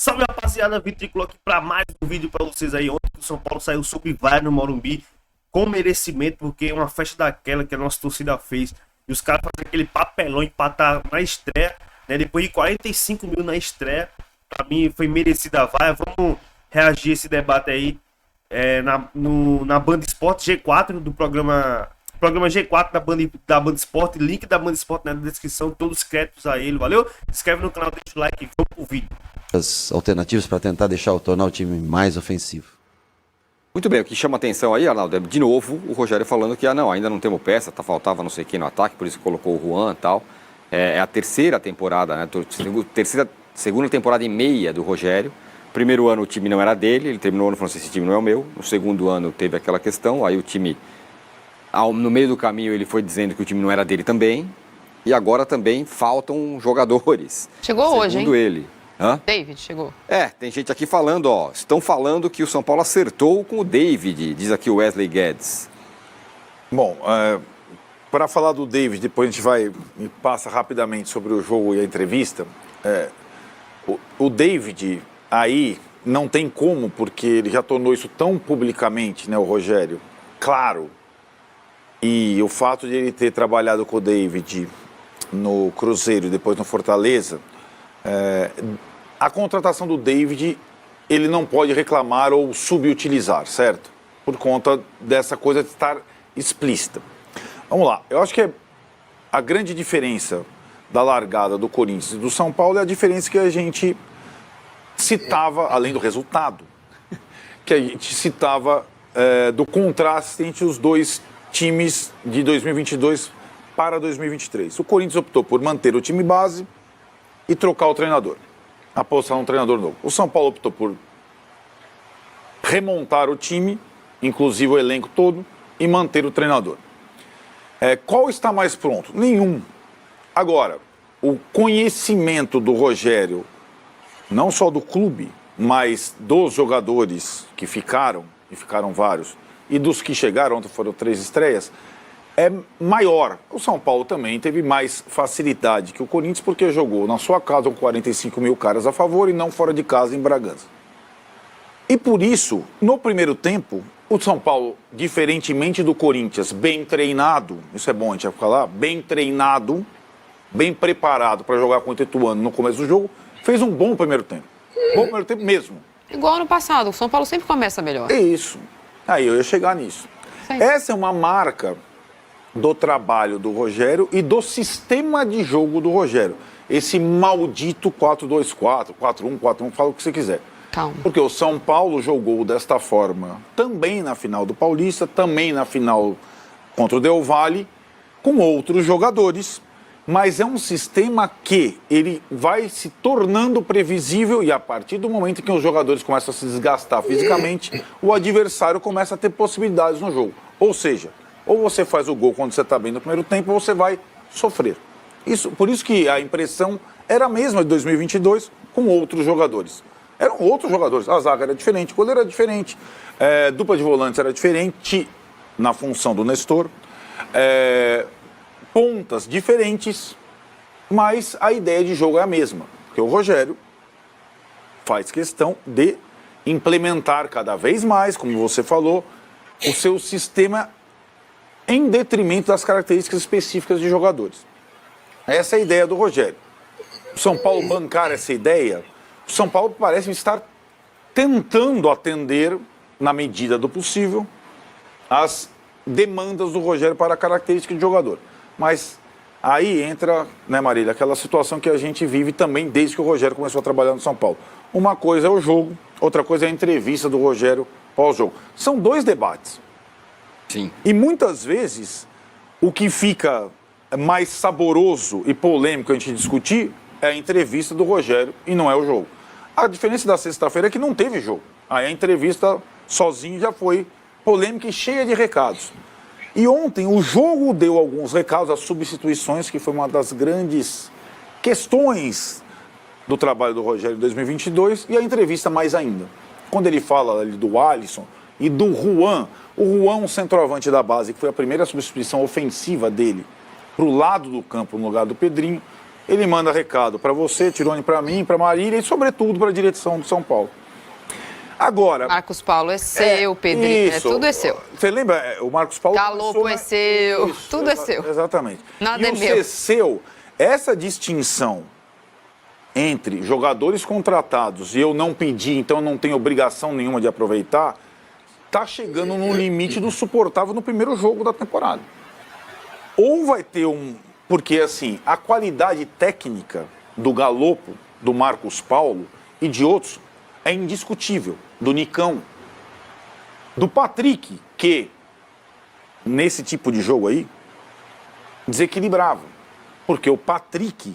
Salve, rapaziada, Vitor Tricolor aqui para mais um vídeo para vocês aí. Ontem o São Paulo saiu sob vai no Morumbi com merecimento, porque é uma festa daquela que a nossa torcida fez e os caras fazem aquele papelão, empatar na estreia, né? Depois de 45 mil na estreia, para mim foi merecida a vaia. Vamos reagir a esse debate aí na Band Esporte G4 do programa G4 da Band Esporte, link da Band Esporte na descrição, todos os créditos a ele, valeu? Se inscreve no canal, deixa o like e vamos pro vídeo. As alternativas para tentar tornar o time mais ofensivo. Muito bem, o que chama atenção aí, Arnaldo, é de novo o Rogério falando que ainda não temos peça, faltava não sei quem no ataque, por isso colocou o Juan e tal. É a terceira temporada, né? Segunda temporada e meia do Rogério. Primeiro ano o time não era dele, ele terminou o ano falando assim, esse time não é o meu. No segundo ano teve aquela questão, aí o time, no meio do caminho ele foi dizendo que o time não era dele também. E agora também faltam jogadores. Chegou hoje, hein? Segundo ele. Hã? David chegou. Tem gente aqui falando, estão falando que o São Paulo acertou com o David, diz aqui o Wesley Guedes. Bom, para falar do David, depois a gente passa rapidamente sobre o jogo e a entrevista. O David aí não tem como, porque ele já tornou isso tão publicamente, né, o Rogério, claro. E o fato de ele ter trabalhado com o David no Cruzeiro e depois no Fortaleza, a contratação do David, ele não pode reclamar ou subutilizar, certo? Por conta dessa coisa de estar explícita. Vamos lá, eu acho que a grande diferença da largada do Corinthians e do São Paulo é a diferença que a gente citava, além do resultado, que a gente citava do contraste entre os dois times de 2022 para 2023. O Corinthians optou por manter o time base e trocar o treinador, apostar num treinador novo. O São Paulo optou por remontar o time, inclusive o elenco todo, e manter o treinador. Qual está mais pronto? Nenhum. Agora, o conhecimento do Rogério, não só do clube, mas dos jogadores que ficaram, e ficaram vários, e dos que chegaram, ontem foram 3 estreias, é maior. O São Paulo também teve mais facilidade que o Corinthians, porque jogou na sua casa com 45 mil caras a favor e não fora de casa em Bragança. E por isso, no primeiro tempo, o São Paulo, diferentemente do Corinthians, bem treinado, isso é bom a gente falar, bem treinado, bem preparado para jogar contra o Ituano no começo do jogo, fez um bom primeiro tempo. Bom primeiro tempo mesmo. Igual ano passado, o São Paulo sempre começa melhor. É isso. Aí eu ia chegar nisso. Sim. Essa é uma marca do trabalho do Rogério e do sistema de jogo do Rogério. Esse maldito 4-2-4, 4-1, 4-1, fala o que você quiser. Calma. Porque o São Paulo jogou desta forma também na final do Paulista, também na final contra o Del Valle, com outros jogadores, mas é um sistema que ele vai se tornando previsível e a partir do momento em que os jogadores começam a se desgastar fisicamente, o adversário começa a ter possibilidades no jogo. Ou seja, ou você faz o gol quando você está bem no primeiro tempo, ou você vai sofrer. Por isso que a impressão era a mesma de 2022 com outros jogadores. Eram outros jogadores. A zaga era diferente, o goleiro era diferente, dupla de volantes era diferente na função do Nestor, pontas diferentes, mas a ideia de jogo é a mesma. Porque o Rogério faz questão de implementar cada vez mais, como você falou, o seu sistema em detrimento das características específicas de jogadores. Essa é a ideia do Rogério. O São Paulo bancar essa ideia, o São Paulo parece estar tentando atender, na medida do possível, as demandas do Rogério para a característica de jogador. Mas aí entra, né, Marília, aquela situação que a gente vive também desde que o Rogério começou a trabalhar no São Paulo. Uma coisa é o jogo, outra coisa é a entrevista do Rogério pós-jogo. São dois debates. Sim. E muitas vezes o que fica mais saboroso e polêmico a gente discutir é a entrevista do Rogério e não é o jogo. A diferença da sexta-feira é que não teve jogo. Aí a entrevista sozinho já foi polêmica e cheia de recados. E ontem o jogo deu alguns recados, as substituições, que foi uma das grandes questões do trabalho do Rogério em 2022, e a entrevista mais ainda. Quando ele fala ali do Alisson e do Juan, o Juan, um centroavante da base, que foi a primeira substituição ofensiva dele para o lado do campo no lugar do Pedrinho, ele manda recado para você, Tirone, para mim, para Marília e, sobretudo, para a direção do São Paulo. Agora... Marcos Paulo é seu, Pedrinho, tudo é seu. Você lembra? O Marcos Paulo... Galopo é seu, tudo é seu. Exatamente. Nada e é o meu. ser seu, essa distinção entre jogadores contratados e eu não pedi, então não tenho obrigação nenhuma de aproveitar, está chegando no limite do suportável no primeiro jogo da temporada. Ou vai ter Porque, assim, a qualidade técnica do Galopo, do Marcos Paulo e de outros é indiscutível. Do Nicão. Do Patrick, que, nesse tipo de jogo aí, desequilibrava. Porque o Patrick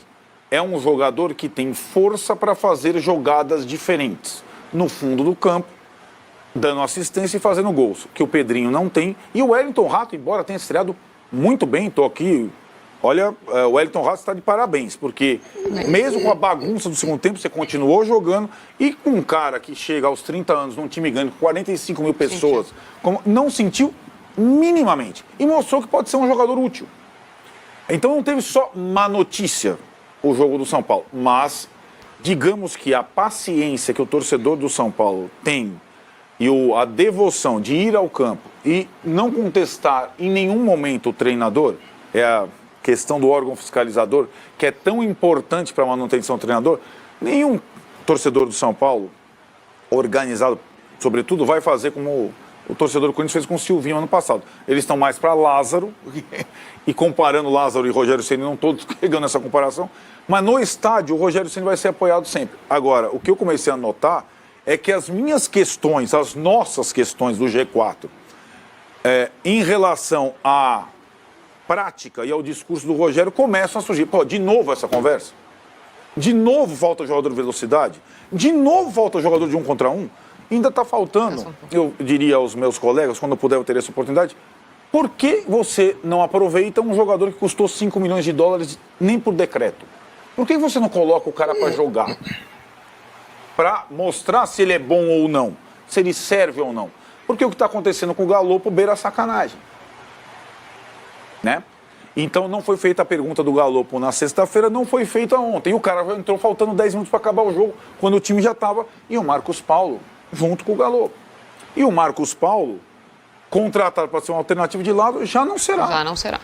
é um jogador que tem força para fazer jogadas diferentes. No fundo do campo, dando assistência e fazendo gols. Que o Pedrinho não tem. E o Wellington Rato, embora tenha estreado muito bem, estou aqui... Olha, o Wellington Rato está de parabéns, porque mesmo com a bagunça do segundo tempo, você continuou jogando e com um cara que chega aos 30 anos num time grande com 45 mil pessoas, não sentiu minimamente e mostrou que pode ser um jogador útil. Então não teve só má notícia o jogo do São Paulo, mas digamos que a paciência que o torcedor do São Paulo tem e a devoção de ir ao campo e não contestar em nenhum momento o treinador, é a questão do órgão fiscalizador, que é tão importante para a manutenção do treinador, nenhum torcedor do São Paulo, organizado, sobretudo, vai fazer como o torcedor do Corinthians fez com o Silvinho ano passado. Eles estão mais para Lázaro, e comparando Lázaro e Rogério Ceni, não todos pegando essa comparação, mas no estádio o Rogério Ceni vai ser apoiado sempre. Agora, o que eu comecei a notar é que as minhas questões, as nossas questões do G4, em relação à prática e ao discurso do Rogério começam a surgir. Pô, de novo essa conversa? De novo falta jogador de velocidade? De novo falta jogador de 1 contra 1? Ainda está faltando, eu diria aos meus colegas, quando eu puder eu ter essa oportunidade, por que você não aproveita um jogador que custou 5 milhões de dólares nem por decreto? Por que você não coloca o cara para jogar? Para mostrar se ele é bom ou não, se ele serve ou não. Porque o que está acontecendo com o Galopo beira a sacanagem. Né? Então não foi feita a pergunta do Galopo na sexta-feira, não foi feita ontem. E o cara já entrou faltando 10 minutos para acabar o jogo, quando o time já estava. E o Marcos Paulo, junto com o Galopo. E o Marcos Paulo, contratado para ser uma alternativa de lado, já não será. Já não será.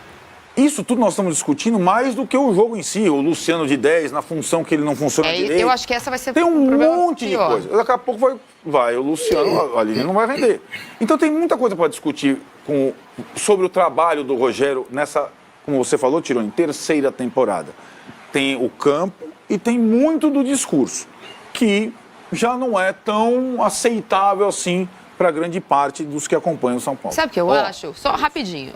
Isso tudo nós estamos discutindo mais do que o jogo em si. O Luciano de 10, na função que ele não funciona direito. Eu acho que essa vai ser tem um monte de coisa. Daqui a pouco vai o Luciano, ali ele não vai render. Então tem muita coisa para discutir sobre o trabalho do Rogério nessa, como você falou, Tirone, terceira temporada. Tem o campo e tem muito do discurso, que já não é tão aceitável assim para grande parte dos que acompanham o São Paulo. Sabe o que eu acho? Só rapidinho.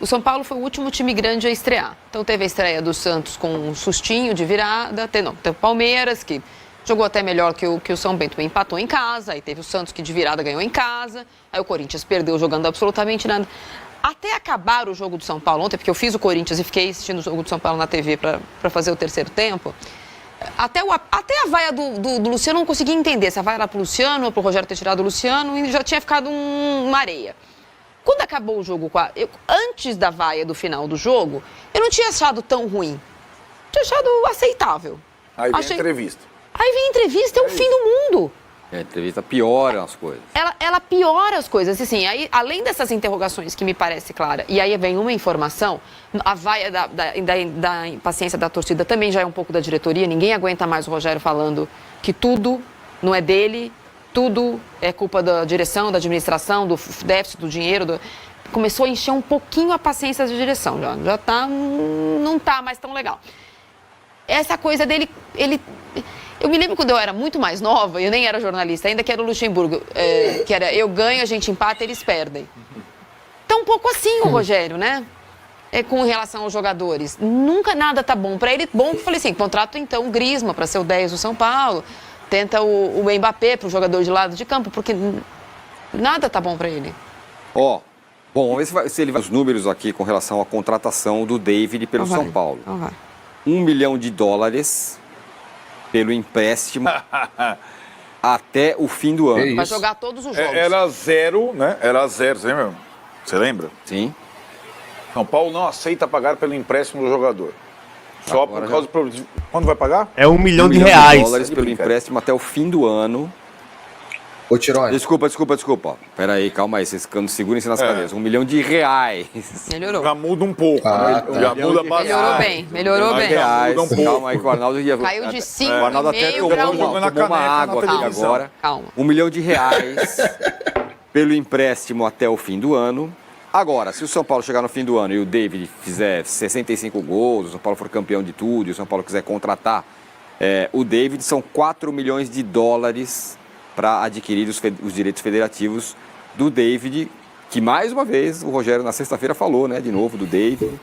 O São Paulo foi o último time grande a estrear. Então teve a estreia do Santos com um sustinho de virada. Teve o Palmeiras, que jogou até melhor que o São Bento, empatou em casa. Aí teve o Santos, que de virada ganhou em casa. Aí o Corinthians perdeu jogando absolutamente nada. Até acabar o jogo do São Paulo ontem, porque eu fiz o Corinthians e fiquei assistindo o jogo do São Paulo na TV para fazer o terceiro tempo. Até a vaia do Luciano eu não conseguia entender se a vaia era pro Luciano ou pro Rogério ter tirado o Luciano, e já tinha ficado uma areia. Quando acabou o jogo, antes da vaia do final do jogo, eu não tinha achado tão ruim. Tinha achado aceitável. Aí vem a entrevista. Aí vem a entrevista, é o fim do mundo. A entrevista piora as coisas. Ela piora as coisas. Assim, aí, além dessas interrogações que me parece clara, e aí vem uma informação, a vaia da impaciência da torcida também já é um pouco da diretoria. Ninguém aguenta mais o Rogério falando que tudo não é dele, tudo é culpa da direção, da administração, do déficit do dinheiro. Começou a encher um pouquinho a paciência da direção. Já tá, não tá mais tão legal. Essa coisa dele... Eu me lembro quando eu era muito mais nova, eu nem era jornalista ainda, que era o Luxemburgo, que era eu ganho, a gente empata, eles perdem. Então, um pouco assim o Rogério, né? Com relação aos jogadores. Nunca nada tá bom para ele. Bom, eu falei assim, contrato então o Griezmann para ser o 10 do São Paulo, tenta o Mbappé para o jogador de lado de campo, porque nada tá bom para ele. Bom, vamos ver se ele vai os números aqui com relação à contratação do David pelo São Paulo. Então vai. $1 milhão pelo empréstimo até o fim do ano. Vai jogar todos os jogos. Era 0, né? Era 0, você lembra? Você lembra? Sim. São Paulo não aceita pagar pelo empréstimo do jogador. Só por causa do... Quando vai pagar? É 1 milhão de US$ 1 reais. dólares pelo empréstimo até o fim do ano. Ô, Tirone. Desculpa. Pera aí, calma aí, vocês segurem-se nas cadeiras. R$ 1 milhão. Melhorou. Já muda um pouco. Ah, Né? Já muda bastante. Melhorou bem. Reais. Muda um pouco. Calma aí, que o Arnaldo ia... Caiu de 5 O Arnaldo até tomou para jogando na uma caneca, água na aqui televisão. agora. Calma. R$ 1 milhão pelo empréstimo até o fim do ano. Agora, se o São Paulo chegar no fim do ano e o David fizer 65 gols, o São Paulo for campeão de tudo, e o São Paulo quiser contratar o David, são 4 milhões de dólares para adquirir os direitos federativos do David, que mais uma vez o Rogério na sexta-feira falou, né, de novo, do David.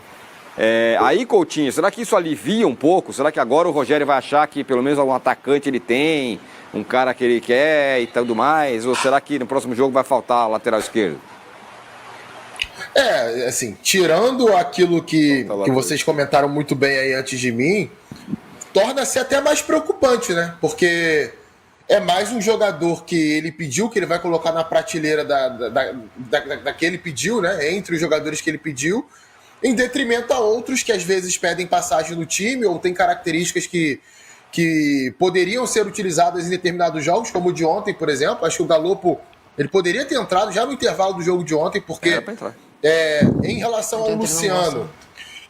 Aí, Coutinho, será que isso alivia um pouco? Será que agora o Rogério vai achar que pelo menos algum atacante ele tem, um cara que ele quer e tudo mais? Ou será que no próximo jogo vai faltar lateral esquerdo? Assim, tirando aquilo que vocês comentaram muito bem aí antes de mim, torna-se até mais preocupante, né? Porque é mais um jogador que ele pediu, que ele vai colocar na prateleira da que ele pediu, né? Entre os jogadores que ele pediu, em detrimento a outros que às vezes pedem passagem no time ou tem características que poderiam ser utilizadas em determinados jogos, como o de ontem, por exemplo. Acho que o Galopo ele poderia ter entrado já no intervalo do jogo de ontem, porque Era pra entrar. em relação ao Luciano,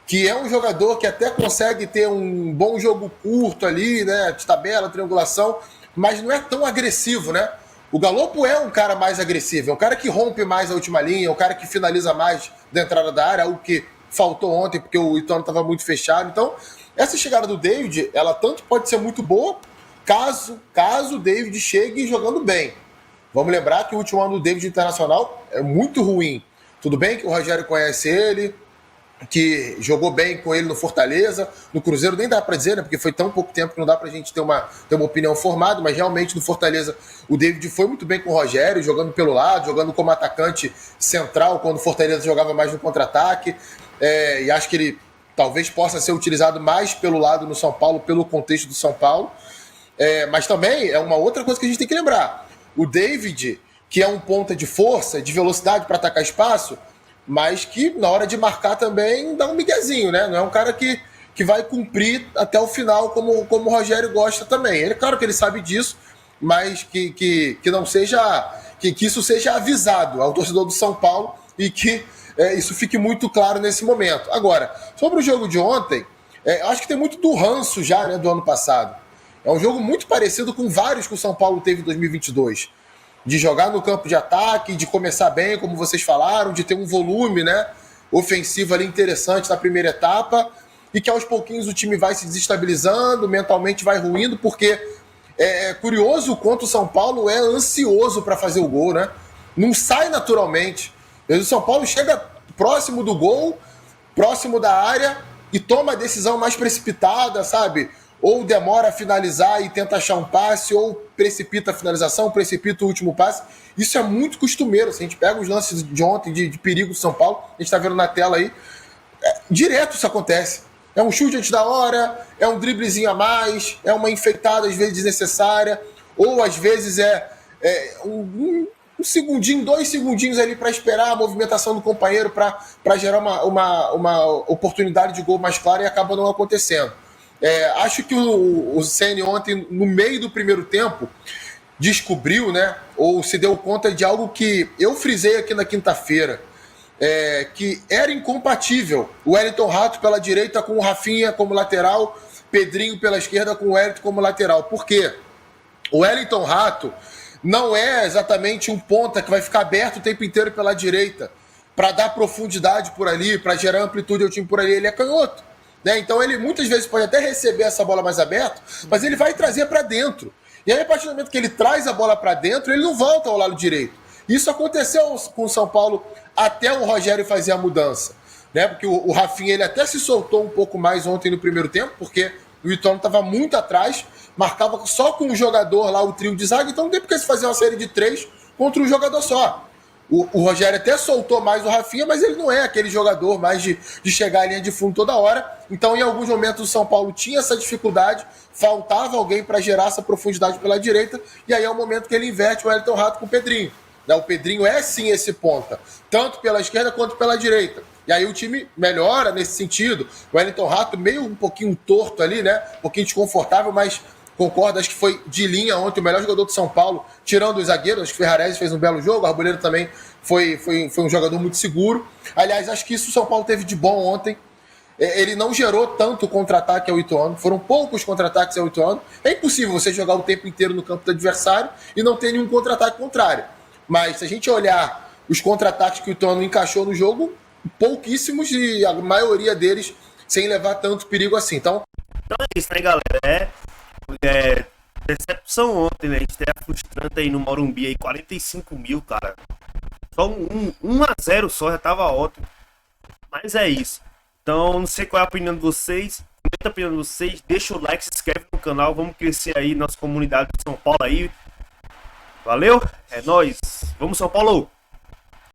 que é um jogador que até consegue ter um bom jogo curto ali, né, de tabela, triangulação, mas não é tão agressivo, né? O Galopo é um cara mais agressivo, é um cara que rompe mais a última linha, é um cara que finaliza mais da entrada da área, algo que faltou ontem porque o Ituano estava muito fechado. Então, essa chegada do David, ela tanto pode ser muito boa, caso o David chegue jogando bem. Vamos lembrar que o último ano do David Internacional é muito ruim. Tudo bem que o Rogério conhece ele, que jogou bem com ele no Fortaleza, no Cruzeiro nem dá para dizer, né, porque foi tão pouco tempo que não dá pra gente ter uma opinião formada, mas realmente no Fortaleza o David foi muito bem com o Rogério, jogando pelo lado, jogando como atacante central, quando o Fortaleza jogava mais no contra-ataque, e acho que ele talvez possa ser utilizado mais pelo lado no São Paulo, pelo contexto do São Paulo, mas também é uma outra coisa que a gente tem que lembrar, o David, que é um ponta de força, de velocidade para atacar espaço, mas que na hora de marcar também dá um miguezinho, né? Não é um cara que vai cumprir até o final como o Rogério gosta também. Ele, claro que ele sabe disso, mas que não seja... Que isso seja avisado ao torcedor do São Paulo e que isso fique muito claro nesse momento. Agora, sobre o jogo de ontem, acho que tem muito do ranço já, né, do ano passado. É um jogo muito parecido com vários que o São Paulo teve em 2022. De jogar no campo de ataque, de começar bem, como vocês falaram, de ter um volume, né, ofensivo ali interessante na primeira etapa, e que aos pouquinhos o time vai se desestabilizando, mentalmente vai ruindo, porque é curioso o quanto o São Paulo é ansioso para fazer o gol, né? Não sai naturalmente. O São Paulo chega próximo do gol, próximo da área, e toma a decisão mais precipitada, sabe? Ou demora a finalizar e tenta achar um passe, ou precipita a finalização, precipita o último passe. Isso é muito costumeiro. Se a gente pega os lances de ontem de perigo do São Paulo, a gente está vendo na tela aí, direto isso acontece. É um chute antes da hora, é um driblezinho a mais, é uma enfeitada às vezes desnecessária, ou às vezes um segundinho, 2 segundinhos ali para esperar a movimentação do companheiro para gerar uma oportunidade de gol mais clara e acaba não acontecendo. Acho que o Ceni ontem, no meio do primeiro tempo, descobriu, né, ou se deu conta de algo que eu frisei aqui na quinta-feira, que era incompatível. O Wellington Rato pela direita com o Rafinha como lateral, Pedrinho pela esquerda com o Wellington como lateral. Por quê? O Wellington Rato não é exatamente um ponta que vai ficar aberto o tempo inteiro pela direita para dar profundidade por ali, para gerar amplitude ao time por ali. Ele é canhoto, né? Então ele muitas vezes pode até receber essa bola mais aberta, mas ele vai trazer para dentro. E aí, a partir do momento que ele traz a bola para dentro, ele não volta ao lado direito. Isso aconteceu com o São Paulo até o Rogério fazer a mudança, né? Porque o Rafinha ele até se soltou um pouco mais ontem no primeiro tempo, porque o Ituano estava muito atrás, marcava só com um jogador lá, o trio de zaga, então não tem porque se fazer uma série de 3 contra um jogador só. O Rogério até soltou mais o Rafinha, mas ele não é aquele jogador mais de chegar à linha de fundo toda hora. Então, em alguns momentos, o São Paulo tinha essa dificuldade, faltava alguém para gerar essa profundidade pela direita, e aí é o momento que ele inverte o Wellington Rato com o Pedrinho. O Pedrinho é sim esse ponta, tanto pela esquerda quanto pela direita. E aí o time melhora nesse sentido. O Wellington Rato meio um pouquinho torto ali, né? Um pouquinho desconfortável, mas concordo, acho que foi de linha ontem o melhor jogador do São Paulo, tirando os zagueiros. Acho que o Ferrarese fez um belo jogo, o Arboleda também foi um jogador muito seguro. Aliás, acho que isso o São Paulo teve de bom ontem. Ele não gerou tanto contra-ataque ao Ituano, foram poucos contra-ataques ao Ituano. É impossível você jogar o tempo inteiro no campo do adversário e não ter nenhum contra-ataque contrário. Mas se a gente olhar os contra-ataques que o Ituano encaixou no jogo, pouquíssimos e a maioria deles sem levar tanto perigo assim. Então é isso, né, galera? Decepção ontem, né? A gente teve frustrante aí no Morumbi aí, 45 mil, cara. Só 1-0 só, já tava ótimo. Mas é isso. Então, não sei qual é a opinião de vocês. Comenta a opinião de vocês, deixa o like, se inscreve no canal. Vamos crescer aí, nossa comunidade de São Paulo aí. Valeu, é nóis. Vamos, São Paulo!